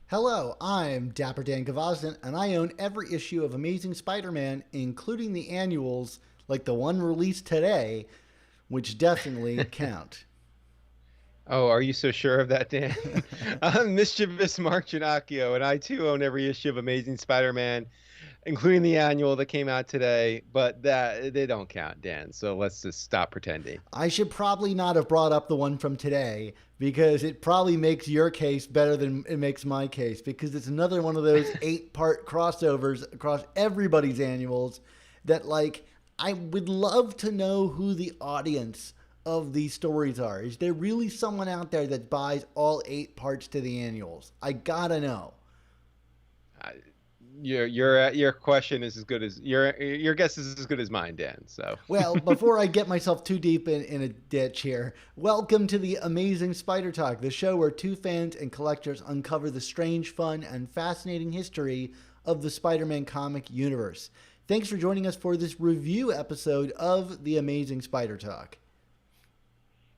Hello, I'm Dapper Dan Gavazin, and I own every issue of Amazing Spider-Man, including the annuals, like the one released today, which definitely count. Oh, are you so sure of that, Dan? I'm mischievous Mark Ginocchio, and I too own every issue of Amazing Spider-Man, including the annual that came out today. But that they don't count, Dan. So let's just stop pretending. I should probably not have brought up the one from today because it probably makes your case better than it makes my case because it's another one of those 8-part crossovers across everybody's annuals that, like, I would love to know who the audience of these stories are. Is there really someone out there that buys all 8 parts to the annuals? I gotta know. Uh, your question is as good as your guess is as good as mine, Dan. So Well, before I get myself too deep in a ditch here, welcome to the Amazing Spider Talk, the show where two fans and collectors uncover the strange, fun, and fascinating history of the Spider Man comic universe. Thanks for joining us for this review episode of the Amazing Spider Talk.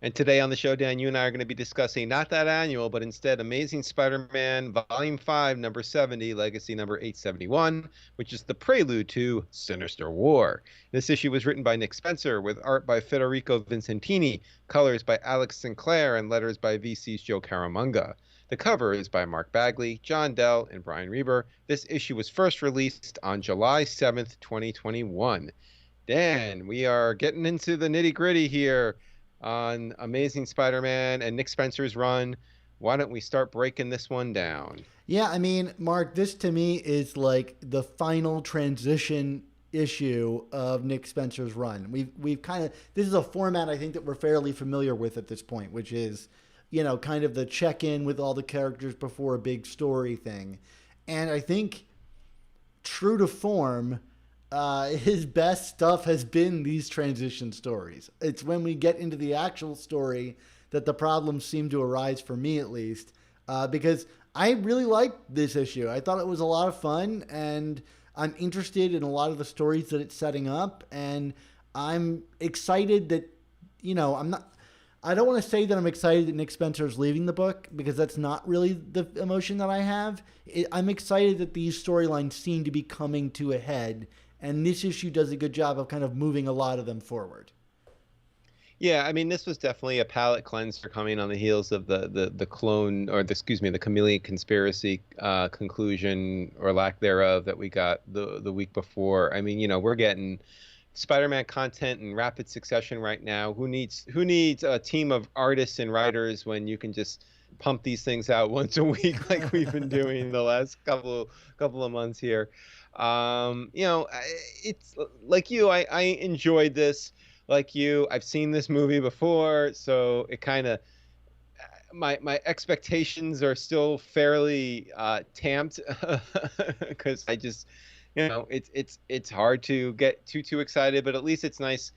And today on the show, Dan, you and I are going to be discussing not that annual, but instead Amazing Spider-Man Volume 5, number 70, Legacy number 871, which is the prelude to Sinister War. This issue was written by Nick Spencer with art by Federico Vicentini, colors by Alex Sinclair, and letters by VC's Joe Caramagna. The cover is by Mark Bagley, John Dell, and Brian Reber. This issue was first released on July 7th, 2021. Dan, we are getting into the nitty-gritty here on Amazing Spider-Man and Nick Spencer's run. Why don't we start breaking this one down? Yeah, I mean, Mark, this to me is like the final transition issue of Nick Spencer's run. We've kind of, this is a format I think that we're fairly familiar with at this point, which is, you know, kind of the check-in with all the characters before a big story thing. And I think true to form, his best stuff has been these transition stories. It's when we get into the actual story that the problems seem to arise, for me at least, because I really liked this issue. I thought it was a lot of fun, and I'm interested in a lot of the stories that it's setting up, and I'm excited that, you know, I don't want to say that I'm excited that Nick Spencer is leaving the book because that's not really the emotion that I have. I'm excited that these storylines seem to be coming to a head, and this issue does a good job of kind of moving a lot of them forward. Yeah, I mean, this was definitely a palate cleanser coming on the heels of the clone, or the chameleon conspiracy conclusion or lack thereof that we got the week before. I mean, you know, we're getting Spider-Man content in rapid succession right now. Who needs a team of artists and writers when you can just pump these things out once a week like we've been doing the last couple of months here. You know, it's like you. I enjoyed this. Like you, I've seen this movie before, so it kind of my expectations are still fairly tamped because I just, you know, it's hard to get too excited, but at least it's nice,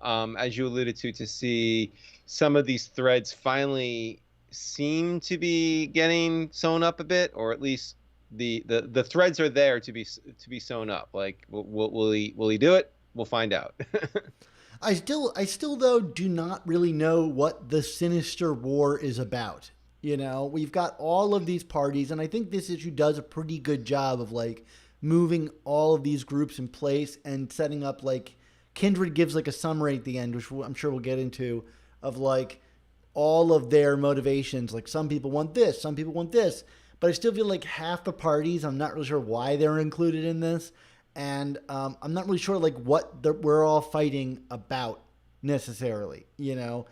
as you alluded to see some of these threads finally seem to be getting sewn up a bit, or at least the threads are there to be sewn up. Like, will he do it? We'll find out. I still though do not really know what the Sinister War is about. You know, we've got all of these parties, and I think this issue does a pretty good job of like moving all of these groups in place and setting up, like, Kindred gives like a summary at the end, which I'm sure we'll get into, of like all of their motivations. Like, some people want this, some people want this, but I still feel like half the parties, I'm not really sure why they're included in this, and I'm not really sure like what we're all fighting about necessarily. You know,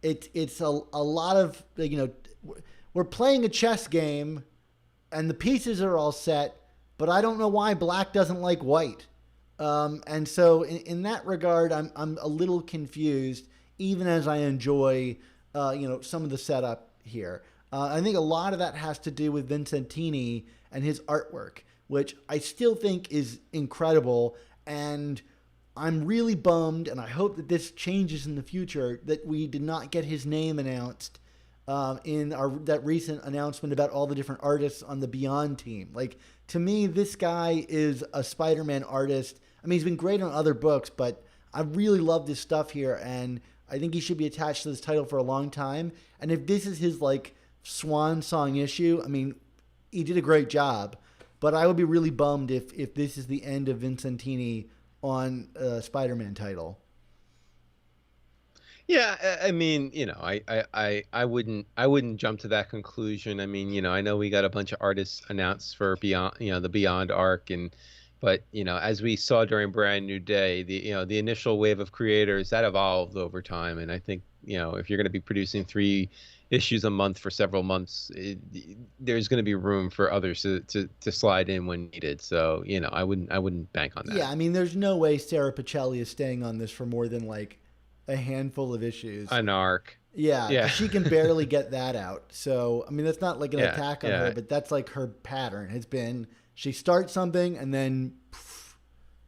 it's a lot of, you know, we're playing a chess game, and the pieces are all set, but I don't know why black doesn't like white. And so in that regard, I'm a little confused, even as I enjoy, you know, some of the setup here. I think a lot of that has to do with Vicentini and his artwork, which I still think is incredible. And I'm really bummed, and I hope that this changes in the future, that we did not get his name announced in that recent announcement about all the different artists on the Beyond team. Like, to me, this guy is a Spider-Man artist. I mean, he's been great on other books, but I really love this stuff here, and I think he should be attached to this title for a long time. And if this is his, like, swan song issue. I mean, he did a great job, but I would be really bummed if this is the end of Vicentini on a Spider-Man title. Yeah, I mean, I wouldn't jump to that conclusion. I mean, I know we got a bunch of artists announced for Beyond, the Beyond arc, but as we saw during Brand New Day, the initial wave of creators that evolved over time, and I think if you're going to be producing 3 issues a month for several months, there's going to be room for others to slide in when needed. So I wouldn't bank on that. Yeah, I mean, there's no way Sarah Pichelli is staying on this for more than like a handful of issues. An arc. Yeah, 'cause Yeah. she can barely get that out. So, I mean, that's not like an Yeah, attack on yeah, her, but that's like her pattern has been she starts something and then,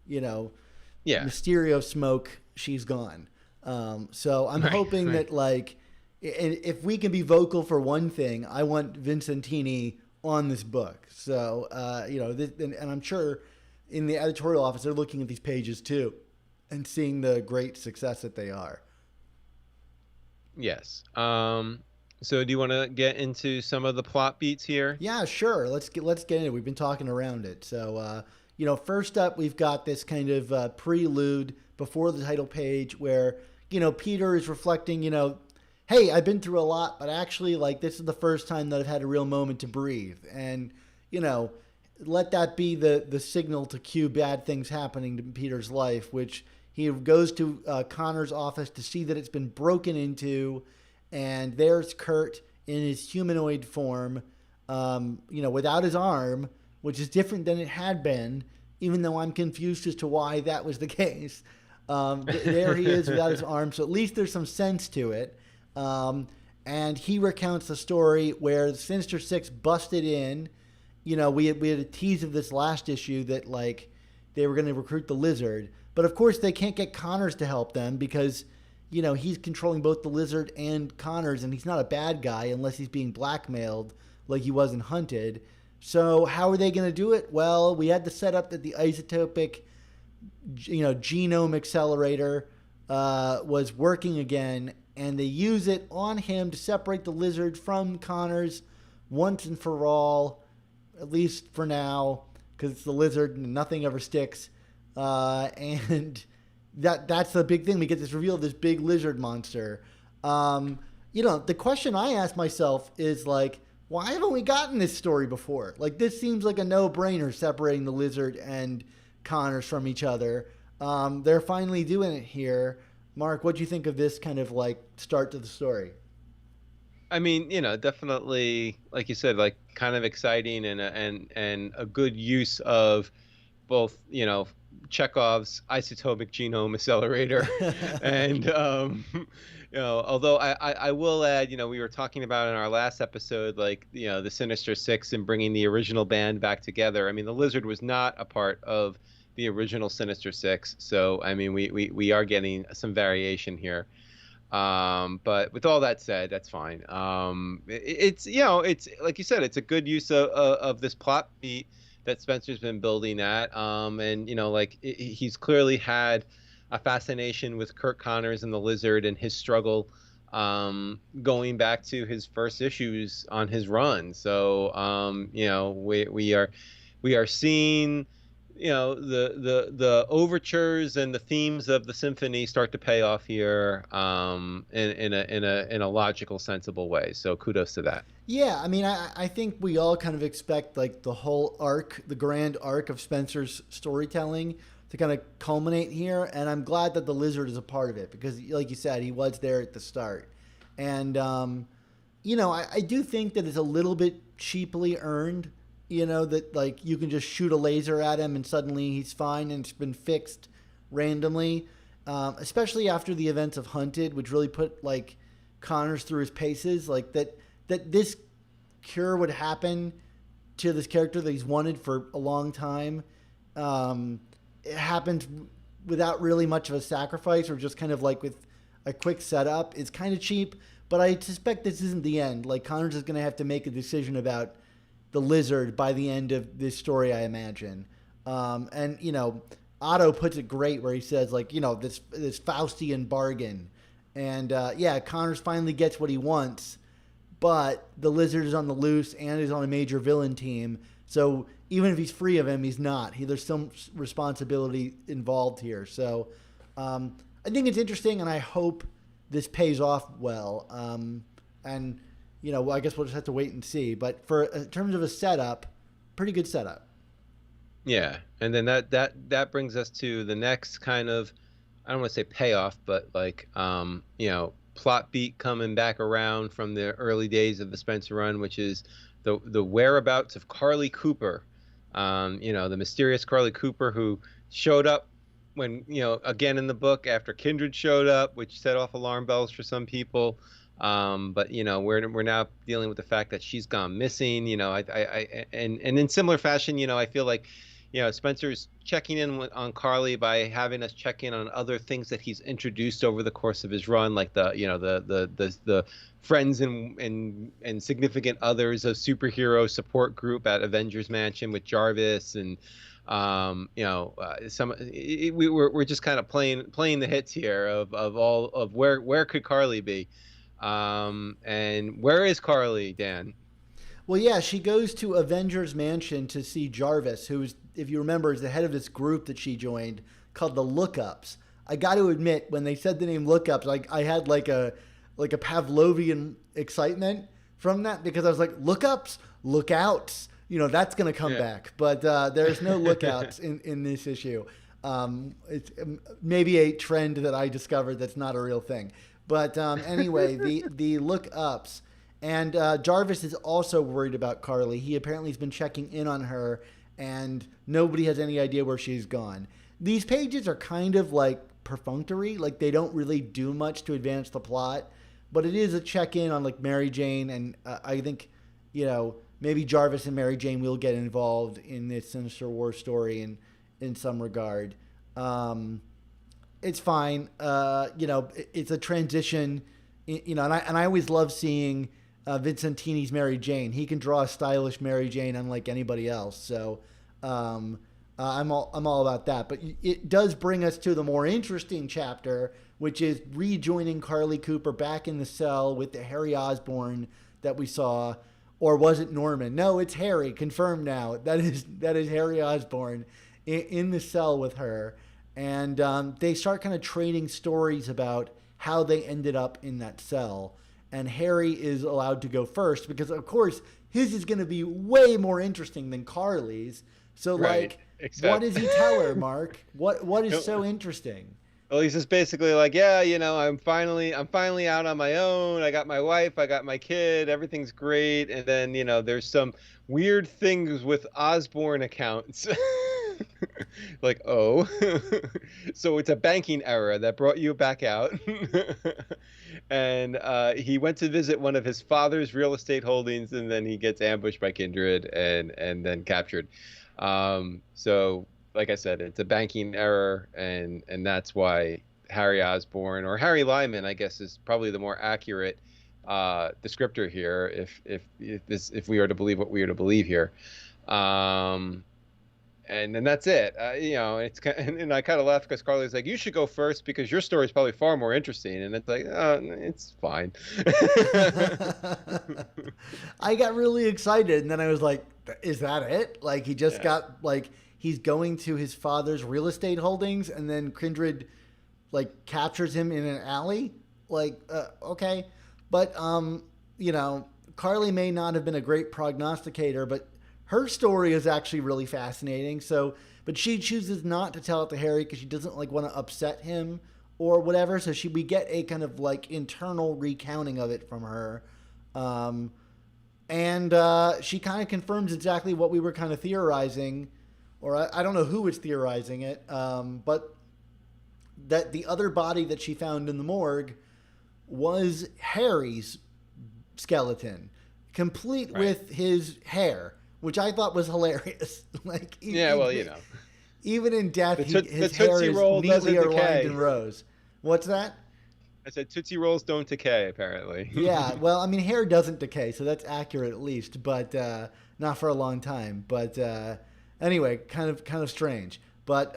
you know, yeah. Mysterio smoke, she's gone. So I'm Right, hoping right. that like, if we can be vocal for one thing, I want Vincentini on this book. So, and I'm sure in the editorial office, they're looking at these pages too and seeing the great success that they are. Yes. So do you want to get into some of the plot beats here? Yeah, sure. Let's get into it. We've been talking around it. So, first up, we've got this kind of prelude before the title page where Peter is reflecting. Hey, I've been through a lot, but actually, like this is the first time that I've had a real moment to breathe, and let that be the signal to cue bad things happening to Peter's life, which he goes to Connor's office to see that it's been broken into, and there's Kurt in his humanoid form, without his arm, which is different than it had been, even though I'm confused as to why that was the case. There he is without his arm, so at least there's some sense to it. And he recounts the story where the Sinister Six busted in. We had a tease of this last issue that like they were going to recruit the Lizard, but of course they can't get Connors to help them because he's controlling both the Lizard and Connors, and he's not a bad guy unless he's being blackmailed like he was in Hunted. So how are they going to do it? Well, we had to set up that the isotopic, genome accelerator was working again, and they use it on him to separate the Lizard from Connors once and for all, at least for now, because it's the Lizard and nothing ever sticks. And that's the big thing. We get this reveal of this big lizard monster. The question I ask myself is like, why haven't we gotten this story before? Like, this seems like a no-brainer separating the Lizard and Connors from each other. They're finally doing it here. Mark, what do you think of this kind of like start to the story? I mean, definitely, like you said, like kind of exciting and a good use of both, Chekhov's isotopic genome accelerator, and although I will add, we were talking about in our last episode, like the Sinister Six and bringing the original band back together. I mean, the Lizard was not a part of the original Sinister Six, so I mean, we are getting some variation here. But with all that said, that's fine. It's like you said, it's a good use of this plot beat that Spencer's been building at. And he's clearly had a fascination with Kurt Connors and the Lizard and his struggle, going back to his first issues on his run. So, we are seeing the overtures and the themes of the symphony start to pay off here, in a logical, sensible way. So kudos to that. Yeah, I mean, I think we all kind of expect like the whole arc, the grand arc of Spencer's storytelling to kind of culminate here, and I'm glad that the Lizard is a part of it because, like you said, he was there at the start, and I do think that it's a little bit cheaply earned. That like you can just shoot a laser at him and suddenly he's fine and it's been fixed randomly, especially after the events of Hunted, which really put like Connors through his paces, like that this cure would happen to this character that he's wanted for a long time. It happened without really much of a sacrifice or just kind of like with a quick setup. It's kind of cheap, but I suspect this isn't the end. Like Connors is going to have to make a decision about the Lizard by the end of this story, I imagine. And Otto puts it great where he says like, this Faustian bargain. And Connors finally gets what he wants, but the Lizard is on the loose and is on a major villain team. So even if he's free of him, he's not. There's some responsibility involved here. So I think it's interesting, and I hope this pays off well. And I guess we'll just have to wait and see. But in terms of a setup, pretty good setup. Yeah, and then that brings us to the next kind of, I don't want to say payoff, but like plot beat coming back around from the early days of the Spencer run, which is the whereabouts of Carly Cooper. The mysterious Carly Cooper who showed up when, again in the book after Kindred showed up, which set off alarm bells for some people. But we're now dealing with the fact that she's gone missing. And in similar fashion, I feel like Spencer's checking in on Carly by having us check in on other things that he's introduced over the course of his run, like the friends and significant others, a superhero support group at Avengers Mansion with Jarvis, and we're just kind of playing the hits here of where could Carly be, and where is Carly, Dan? Well, yeah, she goes to Avengers Mansion to see Jarvis, who, if you remember, is the head of this group that she joined called the Lookups. I got to admit, when they said the name Lookups, I had like a Pavlovian excitement from that, because I was like, Lookups, Lookouts, that's going to come back. But there's no Lookouts in this issue. It's maybe a trend that I discovered that's not a real thing. But anyway, the Lookups. And Jarvis is also worried about Carly. He apparently has been checking in on her, and nobody has any idea where she's gone. These pages are kind of like perfunctory, like they don't really do much to advance the plot, but it is a check-in on like Mary Jane, and I think, maybe Jarvis and Mary Jane will get involved in this Sinister War story in some regard. It's fine. It's a transition, and I always love seeing Vicentini's Mary Jane. He can draw a stylish Mary Jane unlike anybody else. So I'm all about that. But it does bring us to the more interesting chapter, which is rejoining Carly Cooper back in the cell with the Harry Osborn that we saw. Or was it Norman? No, it's Harry. Confirmed now. That is Harry Osborn in the cell with her. And they start kind of trading stories about how they ended up in that cell. And Harry is allowed to go first because, of course, his is going to be way more interesting than Carly's. So, right. What does he tell her, Mark? What is so interesting? Well, he's just basically like, yeah, I'm finally out on my own. I got my wife, I got my kid, everything's great. And then, there's some weird things with Osborne accounts. Like, oh, so it's a banking error that brought you back out. And he went to visit one of his father's real estate holdings, and then he gets ambushed by Kindred and then captured. So, like I said, it's a banking error, and that's why Harry Osborn, or Harry Lyman, I guess, is probably the more accurate descriptor here, if we are to believe what we are to believe here. And then that's it. It's and I kind of laughed because Carly's like, you should go first because your story is probably far more interesting. And it's like, it's fine. I got really excited, and then I was like, is that it? Like, he just got, like, he's going to his father's real estate holdings, and then Kindred, like, captures him in an alley? Like, okay. But, Carly may not have been a great prognosticator, but her story is actually really fascinating. So, but she chooses not to tell it to Harry because she doesn't want to upset him or whatever. So we get a kind of like internal recounting of it from her. And she kind of confirms exactly what we were kind of theorizing, or I don't know who was theorizing it. But that the other body that she found in the morgue was Harry's skeleton, complete with his hair, which I thought was hilarious. Even in death, his hair is neatly aligned in rows. What's that? I said Tootsie Rolls don't decay, apparently. Yeah, well, I mean, hair doesn't decay, so that's accurate at least, but not for a long time. But anyway, kind of strange. But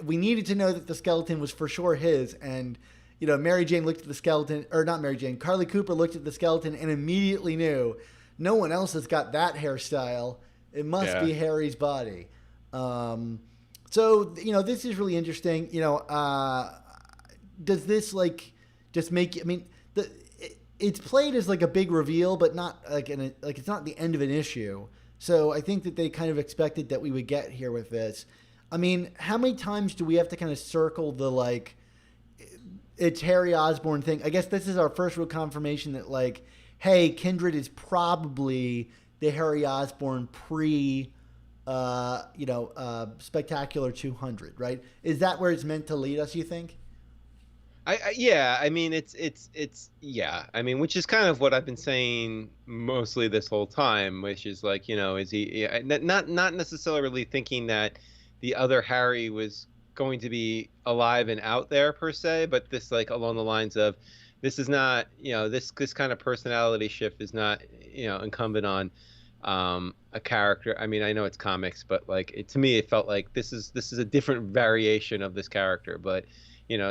we needed to know that the skeleton was for sure his, and Mary Jane looked at the skeleton, or not Mary Jane, Carly Cooper looked at the skeleton and immediately knew no one else has got that hairstyle. It must Yeah. be Harry's body. So this is really interesting. Does this like just make you? I mean, it's played as like a big reveal, but not like it's not the end of an issue. So I think that they kind of expected that we would get here with this. I mean, how many times do we have to kind of circle the like it's Harry Osborn thing? I guess this is our first real confirmation that like, hey, Kindred is probably the Harry Osborn pre Spectacular 200, right? Is that where it's meant to lead us, you think? Yeah, I mean it's yeah, I mean, which is kind of what I've been saying mostly this whole time, which is like, is he, yeah, not necessarily thinking that the other Harry was going to be alive and out there per se, but this like along the lines of this is not, this kind of personality shift is not, incumbent on a character. I mean, I know it's comics, but like to me it felt like this is a different variation of this character, but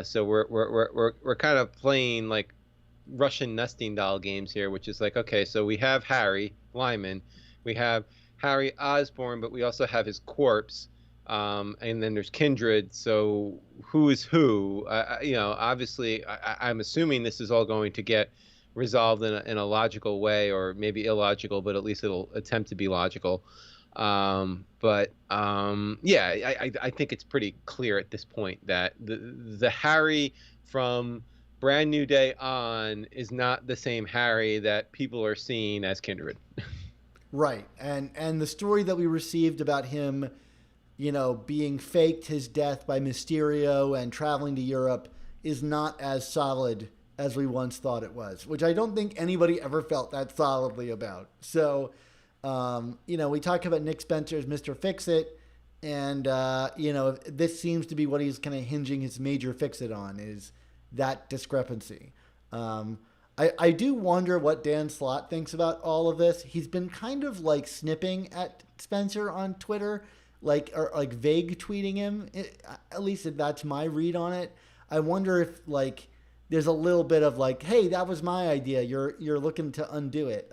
so we're kind of playing like Russian nesting doll games here, which is like, okay, so we have Harry Lyman, we have Harry Osborn, but we also have his corpse, and then there's Kindred. So who is who? Obviously, I'm assuming this is all going to get resolved in a logical way, or maybe illogical, but at least it'll attempt to be logical. Yeah, I think it's pretty clear at this point that the Harry from Brand New Day on is not the same Harry that people are seeing as Kindred. Right. And the story that we received about him, being faked his death by Mysterio and traveling to Europe is not as solid as we once thought it was, which I don't think anybody ever felt that solidly about. So, we talk about Nick Spencer as Mr. Fix-It, and, this seems to be what he's kind of hinging his major fix-it on, is that discrepancy. I do wonder what Dan Slott thinks about all of this. He's been kind of like snipping at Spencer on Twitter, or vague tweeting him. At least that's my read on it. I wonder if like there's a little bit of like, hey, that was my idea. You're looking to undo it.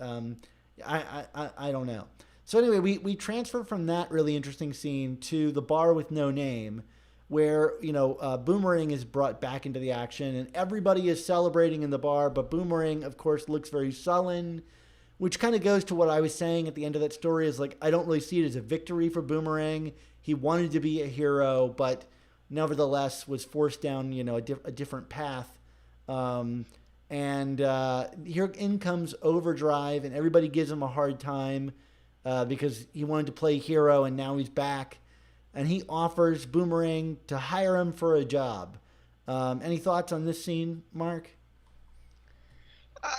I don't know. So anyway, we transfer from that really interesting scene to the bar with no name, where Boomerang is brought back into the action, and everybody is celebrating in the bar, but Boomerang, of course, looks very sullen, which kind of goes to what I was saying at the end of that story. Is like, I don't really see it as a victory for Boomerang. He wanted to be a hero, but nevertheless was forced down a different path. Here in comes Overdrive, and everybody gives him a hard time because he wanted to play hero, and now he's back. And he offers Boomerang to hire him for a job. Any thoughts on this scene, Mark?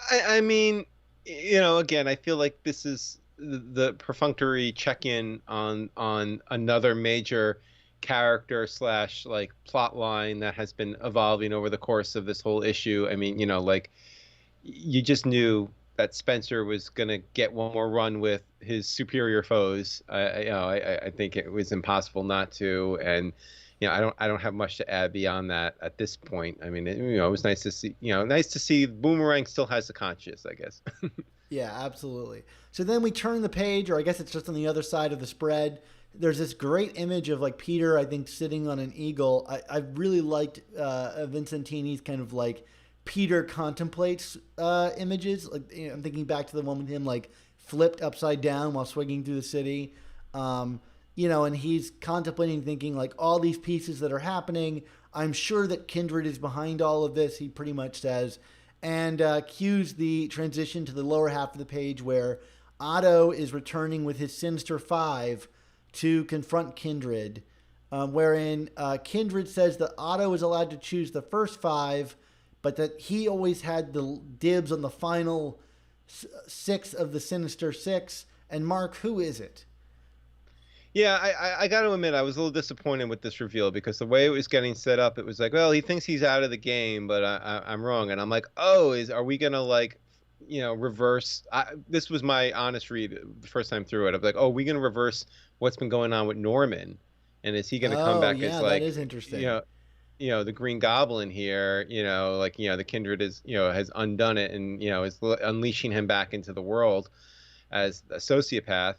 I mean, again, I feel like this is the perfunctory check-in on another major character slash like plot line that has been evolving over the course of this whole issue. I mean, like you just knew that Spencer was gonna get one more run with his superior foes. I think it was impossible not to, and I don't have much to add beyond that at this point. I mean, it was nice to see Boomerang still has a conscience, I guess. Yeah, absolutely. So then we turn the page, or I guess it's just on the other side of the spread. There's this great image of like Peter, I think, sitting on an eagle. I really liked Vicentini's kind of like Peter contemplates images. Like I'm thinking back to the one with him like flipped upside down while swinging through the city. And he's contemplating, thinking like all these pieces that are happening. I'm sure that Kindred is behind all of this, he pretty much says. And cues the transition to the lower half of the page where Otto is returning with his Sinister Five to confront Kindred, wherein Kindred says that Otto is allowed to choose the first five, but that he always had the dibs on the final six of the Sinister Six. And Mark, who is it? Yeah, I got to admit, I was a little disappointed with this reveal because the way it was getting set up, it was like, well, he thinks he's out of the game, but I'm wrong. And I'm like, oh, are we going to like, reverse? This was my honest read the first time through it. I'm like, oh, are we going to reverse what's been going on with Norman? And is he going to come back yeah, as like, that is interesting. the Green Goblin here, like, the Kindred is, has undone it and, is unleashing him back into the world as a sociopath.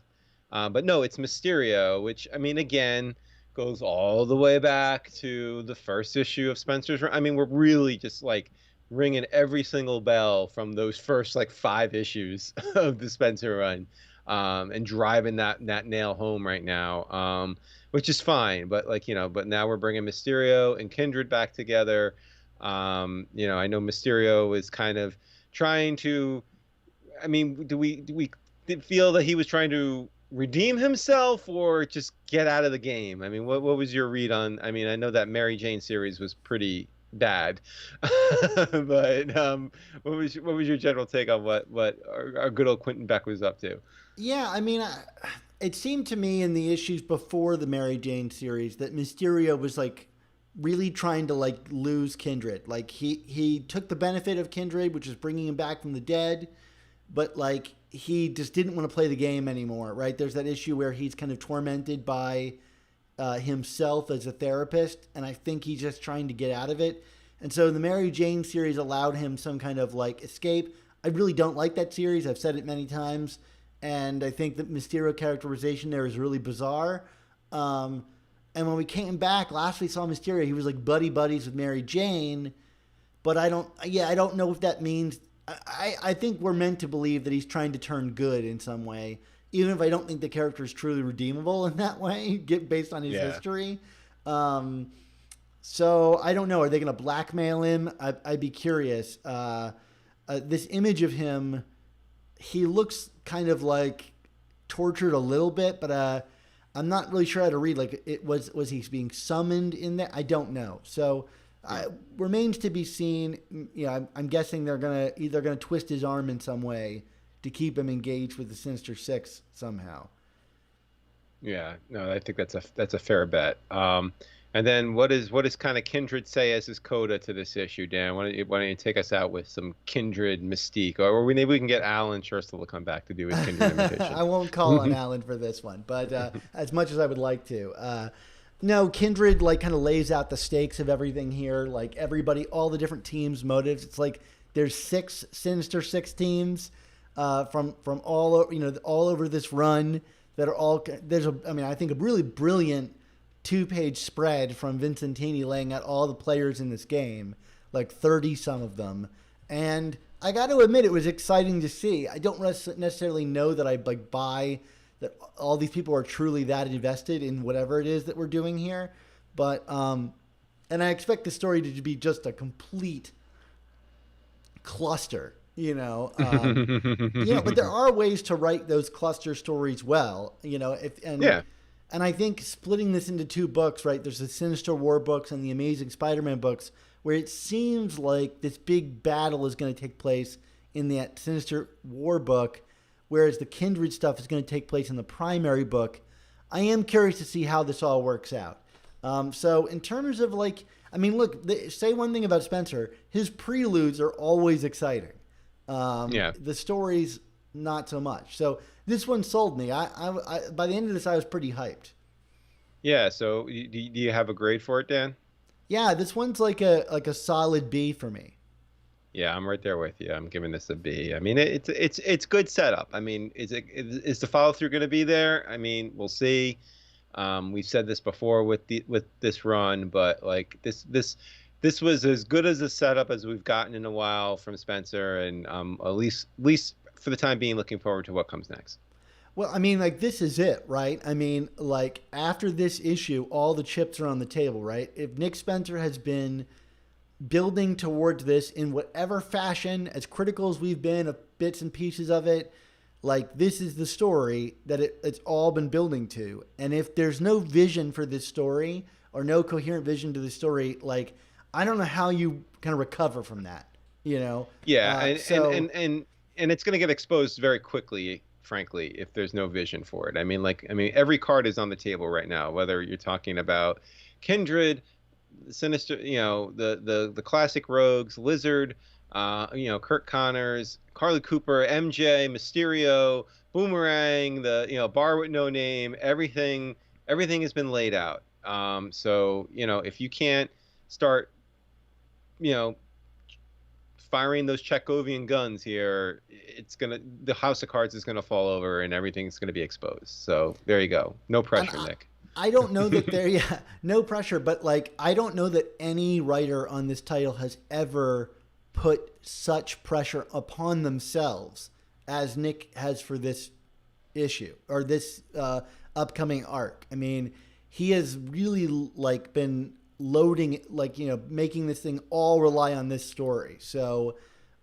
But no, it's Mysterio, which, I mean, again, goes all the way back to the first issue of Spencer's Run. I mean, we're really just like ringing every single bell from those first like 5 issues of the Spencer Run, and driving that nail home right now, which is fine. But like, but now we're bringing Mysterio and Kindred back together. I know Mysterio is kind of trying to. I mean, do we feel that he was trying to redeem himself or just get out of the game? I mean, what was your read on? I mean, I know that Mary Jane series was pretty bad, but what was your general take on what our good old Quentin Beck was up to? Yeah, I mean, it seemed to me in the issues before the Mary Jane series that Mysterio was like really trying to like lose Kindred. Like he took the benefit of Kindred, which is bringing him back from the dead, but like he just didn't want to play the game anymore, right? There's that issue where he's kind of tormented by himself as a therapist, and I think he's just trying to get out of it. And so the Mary Jane series allowed him some kind of like escape. I really don't like that series. I've said it many times, and I think that Mysterio characterization there is really bizarre. And when we came back last, we saw Mysterio. He was like buddy buddies with Mary Jane, but I don't know if that means. I think we're meant to believe that he's trying to turn good in some way, even if I don't think the character is truly redeemable in that way, based on his history. So I don't know. Are they going to blackmail him? I'd be curious. This image of him, he looks kind of like tortured a little bit, but I'm not really sure how to read. Like, was he being summoned in there? I don't know. So. Remains to be seen. I'm guessing they're either gonna twist his arm in some way to keep him engaged with the Sinister Six somehow. Yeah, no, I think that's a fair bet. And then what does kind of Kindred say as his coda to this issue, Dan? Why don't you take us out with some Kindred mystique, or maybe we can get Alan Schurstel to come back to do his Kindred imitation. I won't call on Alan for this one, but as much as I would like to. No, Kindred like kind of lays out the stakes of everything here. Like everybody, all the different teams' motives. It's like there's 6 Sinister Six teams from all all over this run that are all. I think a really brilliant 2-page spread from Vicentini laying out all the players in this game, like 30 some of them, and I got to admit it was exciting to see. I don't necessarily know that I like buy that all these people are truly that invested in whatever it is that we're doing here. But, and I expect the story to be just a complete cluster, but there are ways to write those cluster stories well, and I think splitting this into 2 books, right? There's the Sinister War books and the Amazing Spider-Man books, where it seems like this big battle is going to take place in that Sinister War book, whereas the Kindred stuff is going to take place in the primary book. I am curious to see how this all works out. So in terms of look, say one thing about Spencer. His preludes are always exciting. The stories, not so much. So this one sold me. I by the end of this, I was pretty hyped. Yeah, so do you have a grade for it, Dan? Yeah, this one's like a solid B for me. Yeah, I'm right there with you. I'm giving this a B. I mean, it's good setup. I mean, is the follow through going to be there? I mean, we'll see. We've said this before with this run, but like this was as good as a setup as we've gotten in a while from Spencer, and at least for the time being, looking forward to what comes next. Well, I mean, like this is it, right? I mean, like after this issue, all the chips are on the table, right? If Nick Spencer has been building towards this in whatever fashion, as critical as we've been of bits and pieces of it, like this is the story that it's all been building to. And if there's no vision for this story or no coherent vision to the story, like I don't know how you kind of recover from that, Yeah, and it's going to get exposed very quickly, frankly, if there's no vision for it. I mean, every card is on the table right now, whether you're talking about Kindred, Sinister, the classic rogues, Lizard, Kurt Connors, Carly Cooper, MJ, Mysterio, Boomerang, the Bar with No Name, everything has been laid out. So if you can't start, you know, firing those Chekhovian guns here, the house of cards is gonna fall over and everything's gonna be exposed. So there you go. No pressure, Nick. I don't know that no pressure, but like, I don't know that any writer on this title has ever put such pressure upon themselves as Nick has for this issue or this upcoming arc. I mean, he has really like been loading, like, you know, making this thing all rely on this story. So,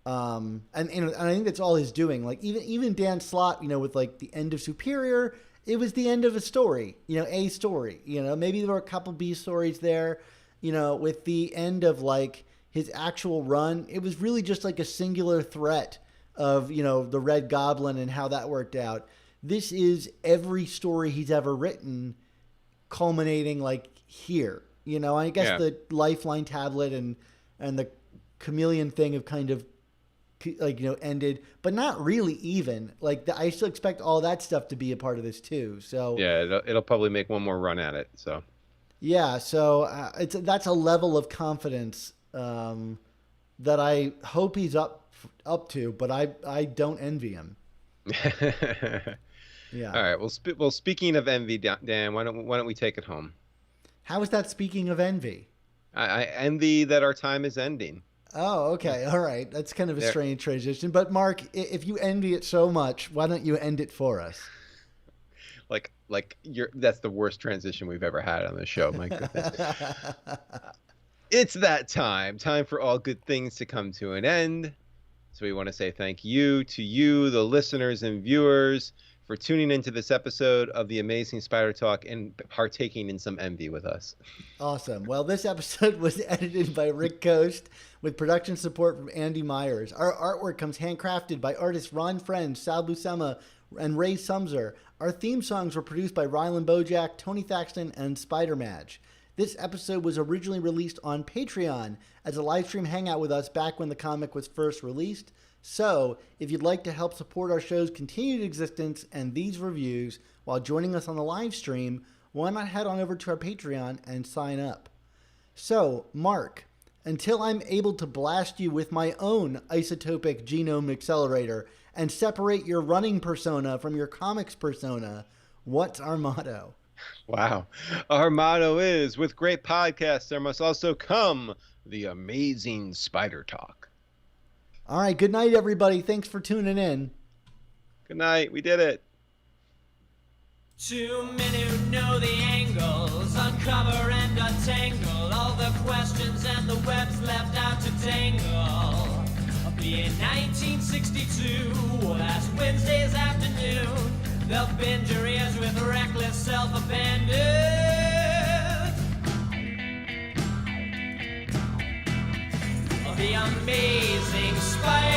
and I think that's all he's doing. Like even Dan Slott, you know, with like the end of Superior, it was the end of a story, you know, a story, you know, maybe there were a couple B stories there, you know, with the end of like his actual run, it was really just like a singular threat of, you know, the Red Goblin and how that worked out. This is every story he's ever written culminating like here. You know, I guess the Lifeline tablet and the Chameleon thing have kind of like, you know, ended, but not really even. Like I still expect all that stuff to be a part of this too. So yeah, it'll probably make one more run at it. So yeah, so that's a level of confidence that I hope he's up to, but I don't envy him. Yeah. All right. Well, speaking of envy, Dan, why don't we take it home? How is that speaking of envy? I envy that our time is ending. Oh, okay. All right. That's kind of a strange transition. But Mark, if you envy it so much, why don't you end it for us? That's the worst transition we've ever had on this show. My goodness. It's that time for all good things to come to an end. So we want to say thank you to you, the listeners and viewers, for tuning into this episode of the Amazing Spider Talk and partaking in some envy with us. Awesome. Well, this episode was edited by Rick Coast with production support from Andy Myers. Our artwork comes handcrafted by artists Ron Friend, Sal Buscema, and Ray Sumser. Our theme songs were produced by Rylan Bojack, Tony Thaxton, and Spider Madge. This episode was originally released on Patreon as a live stream hangout with us back when the comic was first released. So, if you'd like to help support our show's continued existence and these reviews while joining us on the live stream, why not head on over to our Patreon and sign up? So, Mark, until I'm able to blast you with my own isotopic genome accelerator and separate your running persona from your comics persona, what's our motto? Wow. Our motto is, with great podcasts, there must also come the amazing Spider Talk. All right. Good night, everybody. Thanks for tuning in. Good night. We did it. Two men who know the angles, uncover and untangle all the questions and the webs left out to tangle. Being 1962, last Wednesday's afternoon, they'll bend your ears with reckless self-abandon. The amazing Spider